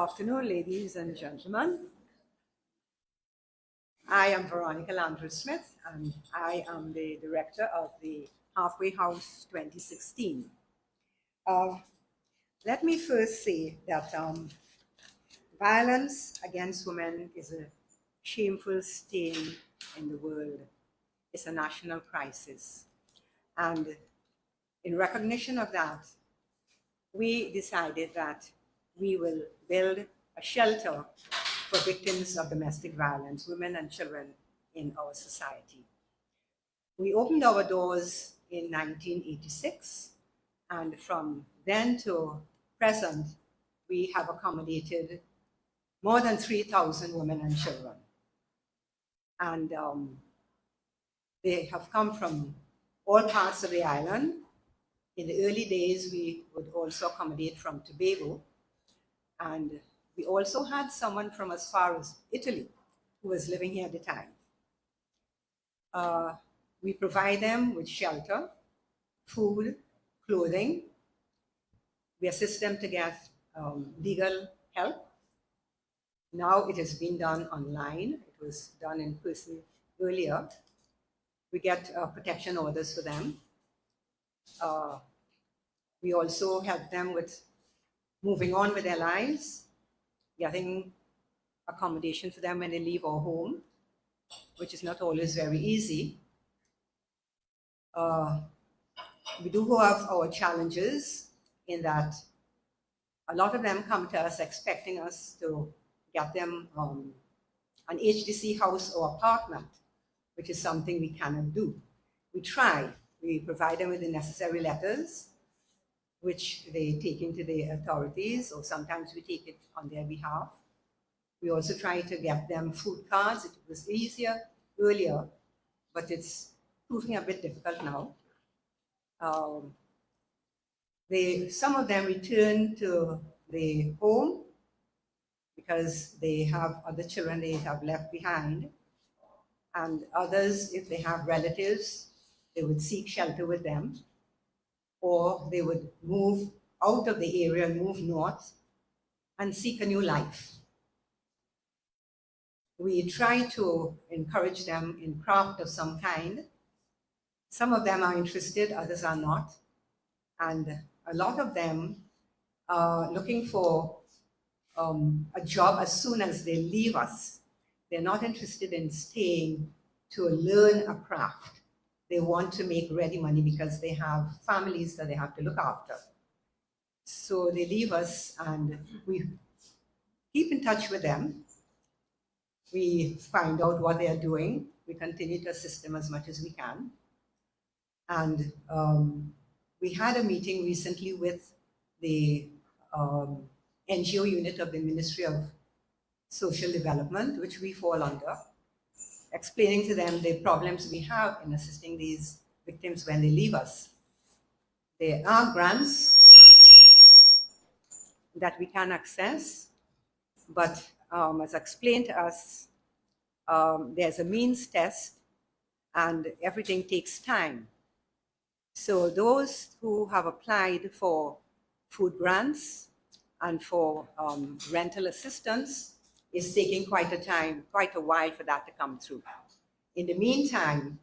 Afternoon, ladies and gentlemen. I am Veronica Landreth-Smith, and I am the director of the Halfway House 2016. Let me first say that violence against women is a shameful stain in the world. It's a national crisis. And in recognition of that, we decided that we will build a shelter for victims of domestic violence, women and children in our society. We opened our doors in 1986, and from then to present, we have accommodated more than 3,000 women and children. And they have come from all parts of the island. In the early days, we would also accommodate from Tobago, and we also had someone from as far as Italy who was living here at the time. We provide them with shelter, food, clothing. We assist them to get legal help. Now it has been done online. It was done in person earlier. We get protection orders for them. We also help them with moving on with their lives, getting accommodation for them when they leave our home, which is not always very easy. We do have our challenges in that a lot of them come to us expecting us to get them an HDC house or apartment, which is something we cannot do. We try. We provide them with the necessary letters, which they take into the authorities, or sometimes we take it on their behalf. We also try to get them food cards. It was easier earlier, but it's proving a bit difficult now. Some of them return to the home because they have other children they have left behind. And others, if they have relatives, they would seek shelter with them, or they would move out of the area and move north and seek a new life. We try to encourage them in craft of some kind. Some of them are interested, others are not. And a lot of them are looking for a job as soon as they leave us. They're not interested in staying to learn a craft. They want to make ready money because they have families that they have to look after. So they leave us and we keep in touch with them. We find out what they are doing. We continue to assist them as much as we can. And we had a meeting recently with the NGO unit of the Ministry of Social Development, which we fall under, explaining to them the problems we have in assisting these victims when they leave us. There are grants that we can access, but as explained to us, there's a means test and everything takes time. So those who have applied for food grants and for rental assistance is taking quite a while for that to come through. In the meantime,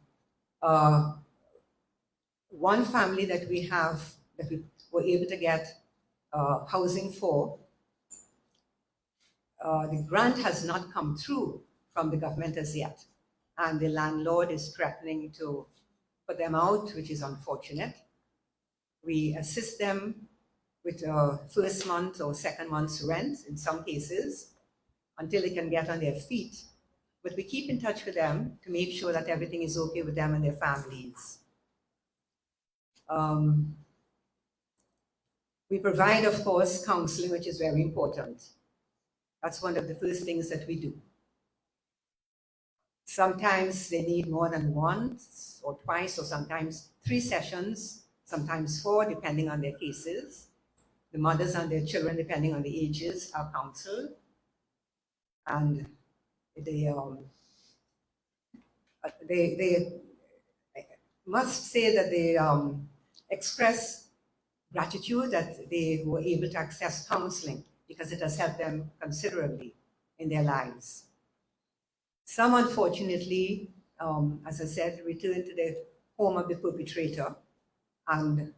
one family that we were able to get housing for, the grant has not come through from the government as yet. And the landlord is threatening to put them out, which is unfortunate. We assist them with first month or second month's rent in some cases until they can get on their feet. But we keep in touch with them to make sure that everything is okay with them and their families. We provide, of course, counseling, which is very important. That's one of the first things that we do. Sometimes they need more than once or twice, or sometimes 3 sessions, sometimes 4, depending on their cases. The mothers and their children, depending on the ages, are counseled. And they must say that they express gratitude that they were able to access counseling, because it has helped them considerably in their lives. Some, unfortunately, as I said, return to the home of the perpetrator, and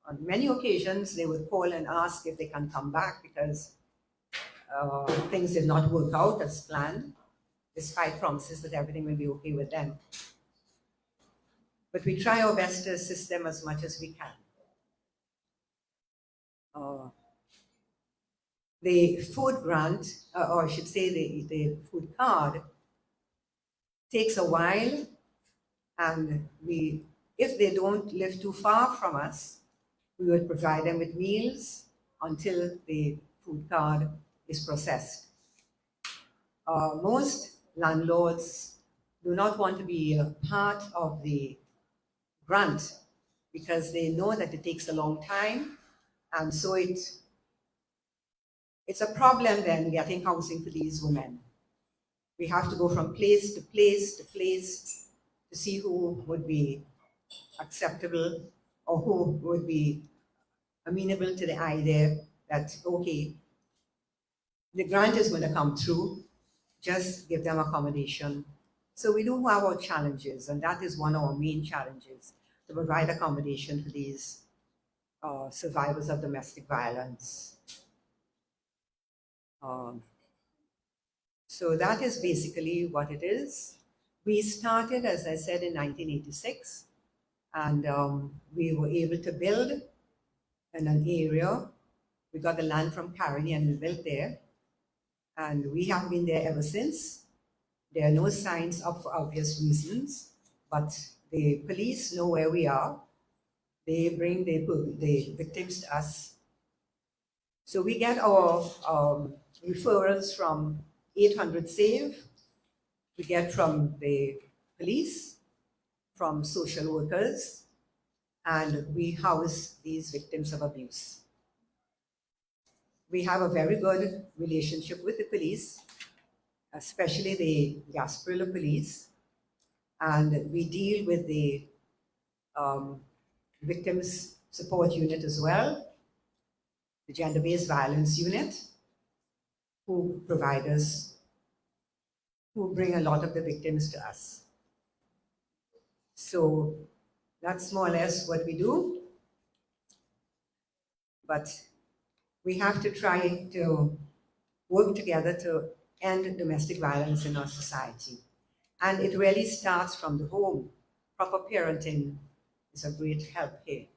on many occasions they would call and ask if they can come back because things did not work out as planned, despite promises that everything will be okay with them. But we try our best to assist them as much as we can. The food grant, or I should say the food card, takes a while, and if they don't live too far from us, we would provide them with meals until the food card is processed. Most landlords do not want to be a part of the grant because they know that it takes a long time, and so it's a problem then getting housing for these women. We have to go from place to place to place to see who would be acceptable or who would be amenable to the idea that, okay, the grant is going to come through, just give them accommodation. So we do have our challenges, and that is one of our main challenges, to provide accommodation for these survivors of domestic violence. So that is basically what it is. We started, as I said, in 1986, and we were able to build in an area. We got the land from Caroni and we built there, and we have been there ever since. There are no signs up for obvious reasons, but the police know where we are. They bring the victims to us. So we get our referrals from 800 SAVE, we get from the police, from social workers, and we house these victims of abuse. We have a very good relationship with the police, especially the Gasparilla police, and we deal with the victims support unit as well, the gender-based violence unit, who provide us, who bring a lot of the victims to us. So that's more or less what we do. But we have to try to work together to end domestic violence in our society. And it really starts from the home. Proper parenting is a great help here.